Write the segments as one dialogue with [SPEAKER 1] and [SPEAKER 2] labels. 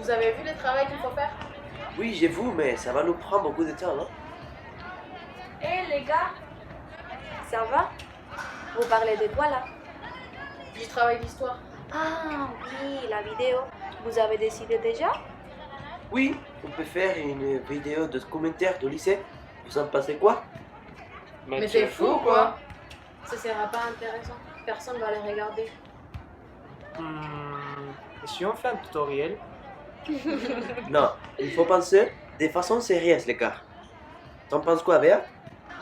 [SPEAKER 1] Vous avez vu le travail qu'il faut faire?
[SPEAKER 2] Oui, j'ai vu, mais ça va nous prendre beaucoup de temps, non?
[SPEAKER 3] Hé les gars, ça va? Vous parlez de quoi là?
[SPEAKER 1] Du travail d'histoire.
[SPEAKER 3] Ah oui, la vidéo. Vous avez décidé déjà?
[SPEAKER 2] Oui, on peut faire une vidéo de commentaire du lycée. Vous en pensez quoi?
[SPEAKER 1] Mais c'est fou quoi? Ça sera pas intéressant. Personne va les regarder.
[SPEAKER 4] Et si on fait un tutoriel?
[SPEAKER 2] Non, il faut penser de façon sérieuse, les gars. T'en penses quoi, Béa?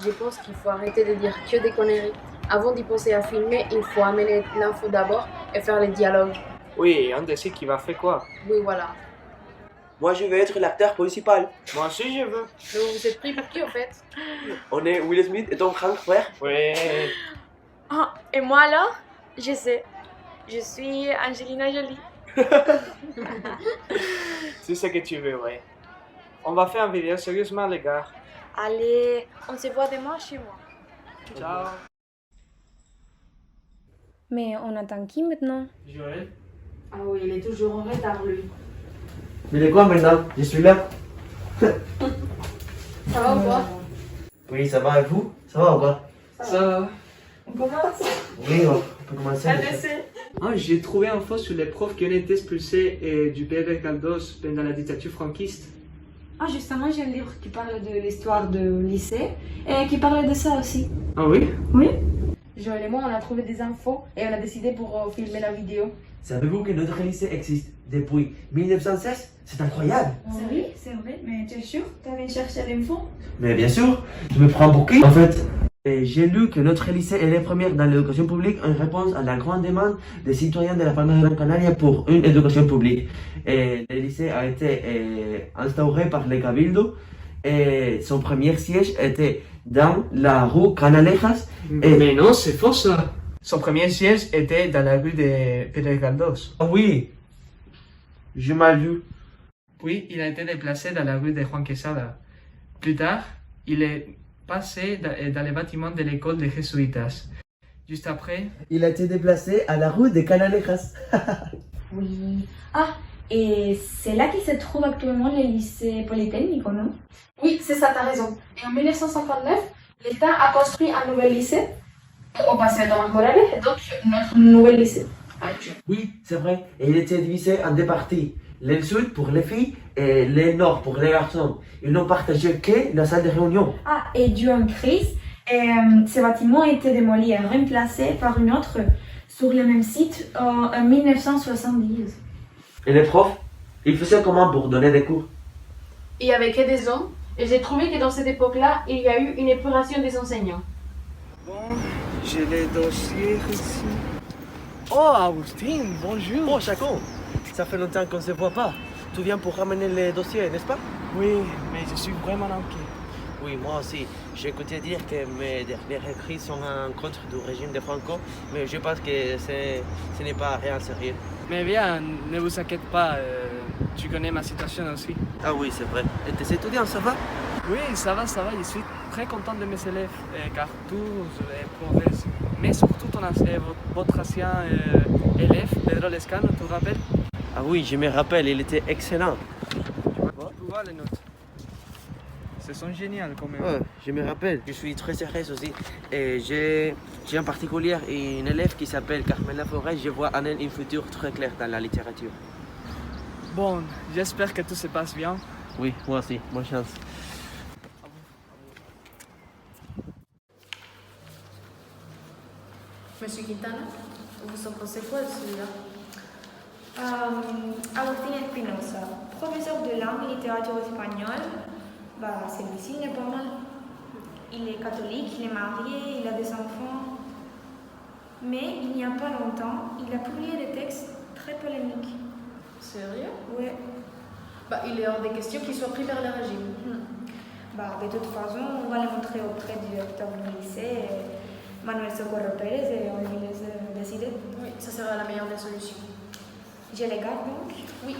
[SPEAKER 1] Je pense qu'il faut arrêter de dire que des conneries. Avant d'y penser à filmer, il faut amener l'info d'abord et faire les dialogues.
[SPEAKER 4] Oui, on décide qui va faire quoi.
[SPEAKER 1] Oui, voilà.
[SPEAKER 2] Moi, je vais être l'acteur principal.
[SPEAKER 4] Moi aussi je veux.
[SPEAKER 1] Mais vous vous êtes pris pour qui en fait?
[SPEAKER 2] On est Will Smith et Tom Hanks, frère.
[SPEAKER 4] Oui.
[SPEAKER 3] Ah, et moi alors? Je sais. Je suis Angelina Jolie.
[SPEAKER 4] C'est ce que tu veux, ouais. On va faire une vidéo sérieusement, les gars.
[SPEAKER 3] Allez, on se voit demain chez moi.
[SPEAKER 4] Ciao.
[SPEAKER 3] Mais on attend qui maintenant?
[SPEAKER 4] Joël?
[SPEAKER 1] Ah oui, il est toujours en retard lui.
[SPEAKER 2] Mais de quoi maintenant? Je suis là.
[SPEAKER 1] Ça va ou quoi?
[SPEAKER 2] Oui, ça va et vous? Ça va ou quoi?
[SPEAKER 4] Ça va.
[SPEAKER 1] On commence?
[SPEAKER 2] Oui, on peut commencer.
[SPEAKER 4] Ah, j'ai trouvé une info sur les profs qui ont été expulsés du PRL Caldos pendant la dictature franquiste.
[SPEAKER 5] Ah, justement, j'ai un livre qui parle de l'histoire du lycée et qui parle de ça aussi.
[SPEAKER 4] Ah oui?
[SPEAKER 5] Oui?
[SPEAKER 1] Joël et moi, on a trouvé des infos et on a décidé pour filmer la vidéo.
[SPEAKER 2] Savez-vous que notre lycée existe depuis 1916? C'est incroyable.
[SPEAKER 5] C'est vrai, mais tu es sûr? Tu avais cherché l'info?
[SPEAKER 2] Mais bien sûr, je me prends pour qui en fait? Et j'ai lu que notre lycée est la première dans l'éducation publique en réponse à la grande demande des citoyens de la Palma de Gran Canaria pour une éducation publique. Et le lycée a été instauré par les Cabildo et son premier siège était dans la rue Canalejas.
[SPEAKER 4] Mais non, c'est faux ça. Son premier siège était dans la rue de Pedro Caldos.
[SPEAKER 2] Ah oui, je m'ai lu.
[SPEAKER 4] Puis il a été déplacé dans la rue de Juan Quesada. Plus tard, il est passé dans les bâtiments de l'école des Jésuitas. Juste après,
[SPEAKER 2] Il a été déplacé à la rue des Canalejas.
[SPEAKER 5] Oui. Ah, et c'est là qu'il se trouve actuellement le lycée polytechnique, non?
[SPEAKER 1] Oui, c'est ça, t'as raison. Et en 1959, l'État a construit un nouvel lycée au Paseo Tomás Morales, donc notre nouvel lycée.
[SPEAKER 2] Oui, c'est vrai. Et il était divisé en deux parties. Le sud pour les filles et le nord pour les garçons. Ils n'ont partagé que la salle de réunion.
[SPEAKER 5] Ah, et durant une crise, ce bâtiment a été démoli et remplacé par une autre sur le même site en 1970.
[SPEAKER 2] Et les profs, ils faisaient comment pour donner des cours?
[SPEAKER 1] Il y avait que des hommes et j'ai trouvé que dans cette époque-là, il y a eu une épuration des enseignants.
[SPEAKER 4] bon, j'ai les dossiers ici. Oh, Agustin, bonjour.
[SPEAKER 2] Oh, Chacon, ça fait longtemps qu'on ne se voit pas. Tu viens pour ramener les dossiers, n'est-ce pas?
[SPEAKER 4] Oui, mais je suis vraiment inquiet.
[SPEAKER 2] Oui, moi aussi. J'ai écouté dire que mes derniers écrits sont en contre du régime de Franco, mais je pense que ce n'est pas rien de sérieux.
[SPEAKER 4] Mais bien, ne vous inquiétez pas, tu connais ma situation aussi.
[SPEAKER 2] Ah oui, c'est vrai. Et tes étudiants, ça va?
[SPEAKER 4] Oui, ça va, je suis très content de mes élèves, car tous les profs, mais surtout votre ancien élève, Pedro Lescano, tu te rappelles?
[SPEAKER 2] Ah oui, je me rappelle, il était excellent.
[SPEAKER 4] Tu vois les notes? Ce sont géniales quand même.
[SPEAKER 2] Ouais, je me rappelle. Je suis très sérieux aussi. Et j'ai en particulier une élève qui s'appelle Carmela Forêt. Je vois en elle un futur très clair dans la littérature.
[SPEAKER 4] Bon, j'espère que tout se passe bien.
[SPEAKER 2] Oui, moi aussi. Bonne chance.
[SPEAKER 1] Monsieur Quintana, vous en pensez quoi de celui-là?
[SPEAKER 5] Agustin Espinosa, professeur de langue et littérature espagnole, celui-ci il est pas mal. Il est catholique, il est marié, il a des enfants. Mais il n'y a pas longtemps, il a publié des textes très polémiques.
[SPEAKER 1] Sérieux?
[SPEAKER 5] Ouais.
[SPEAKER 1] Il est hors des questions qu'il soit pris vers le régime.
[SPEAKER 5] De toute façon, on va les montrer auprès du directeur du lycée, Manuel Socorro Pérez, et on lui laisse décider.
[SPEAKER 1] Oui, ça sera la meilleure des solutions.
[SPEAKER 5] Je les garde donc?
[SPEAKER 1] Oui.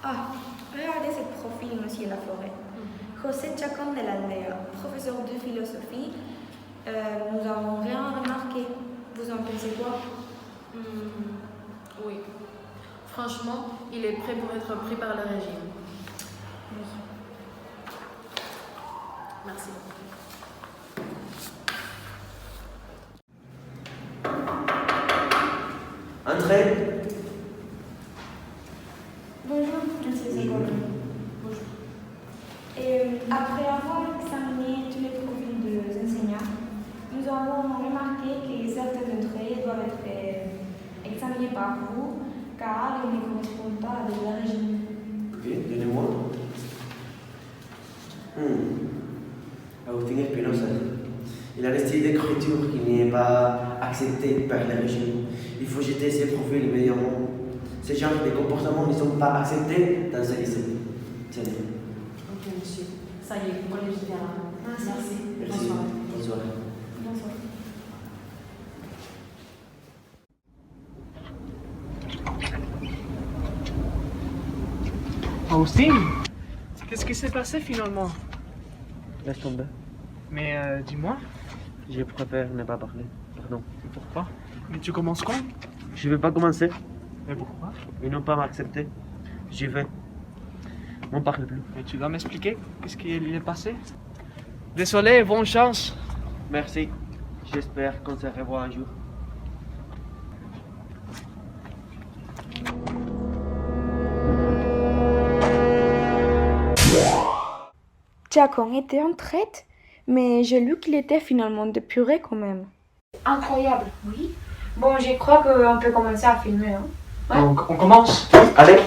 [SPEAKER 5] Ah, regardez ce profil, monsieur Laforêt. José Chacón de l'Aldea, professeur de philosophie. Nous n'avons rien remarqué. Vous en pensez quoi?
[SPEAKER 6] Oui. Franchement, il est prêt pour être pris par le régime.
[SPEAKER 5] Oui.
[SPEAKER 6] Merci.
[SPEAKER 2] Entrez.
[SPEAKER 5] Bonjour, monsieur Segol. Bonjour. Après avoir examiné tous les profils des enseignants, nous avons remarqué que certains d'entre eux doivent être examinés par vous car ils ne correspondent pas à la régime.
[SPEAKER 2] Ok, donnez-moi. Agustín Espinosa. Il a un style d'écriture qui n'est pas accepté par le régime. Il faut jeter ces profils immédiatement. Ces genres de comportements ne sont pas acceptés dans ce lycée. Tiens.
[SPEAKER 6] Ok, monsieur. Ça y est, on est bien. Merci.
[SPEAKER 2] Merci.
[SPEAKER 6] Bonsoir.
[SPEAKER 2] Bonsoir.
[SPEAKER 5] Bonsoir.
[SPEAKER 4] Agustin, qu'est-ce qui s'est passé finalement?
[SPEAKER 2] Laisse tomber.
[SPEAKER 4] Mais dis-moi,
[SPEAKER 2] Je préfère ne pas parler. Pardon.
[SPEAKER 4] pourquoi? Mais tu commences quand?
[SPEAKER 2] Je ne vais pas commencer.
[SPEAKER 4] Mais pourquoi?
[SPEAKER 2] Ils n'ont pas accepté. J'y vais. On ne parle plus.
[SPEAKER 4] Mais tu dois m'expliquer qu'est-ce qui est passé? Désolé, bonne chance.
[SPEAKER 2] Merci. J'espère qu'on se revoit un jour.
[SPEAKER 5] Giacon était en traite, mais j'ai lu qu'il était finalement depuré quand même.
[SPEAKER 3] Incroyable, oui. Bon, je crois qu'on peut commencer à filmer. Hein.
[SPEAKER 4] On commence.
[SPEAKER 2] Allez.